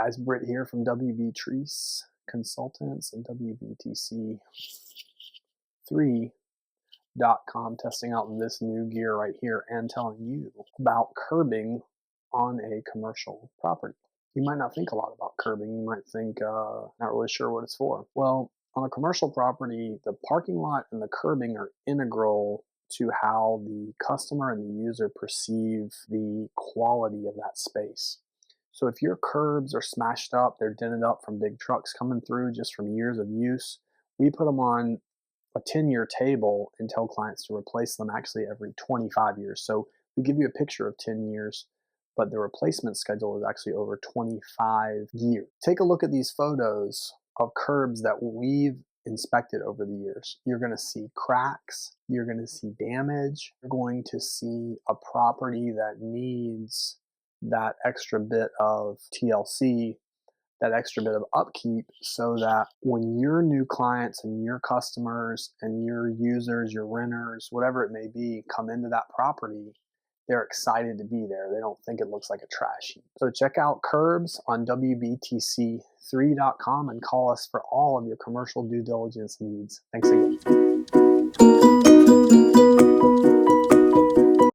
guys, Britt here from WB Trees Consultants and WBTC3.com, testing out this new gear right here and telling you about curbing on a commercial property. You might not think a lot about curbing. You might think, not really sure what it's for. Well, on a commercial property, the parking lot and the curbing are integral to how the customer and the user perceive the quality of that space. So if your curbs are smashed up, they're dented up from big trucks coming through just from years of use, we put them on a 10-year table and tell clients to replace them actually every 25 years. So we give you a picture of 10 years, but the replacement schedule is actually over 25 years. Take a look at these photos of curbs that we've inspected over the years. You're going to see cracks, you're going to see damage, you're going to see a property that needs that extra bit of TLC, that extra bit of upkeep, so that when your new clients and your customers and your users, your renters, whatever it may be, come into that property, they're excited to be there. They don't think it looks like a trash heap. So check out curbs on WBTC3.com and call us for all of your commercial due diligence needs. Thanks again.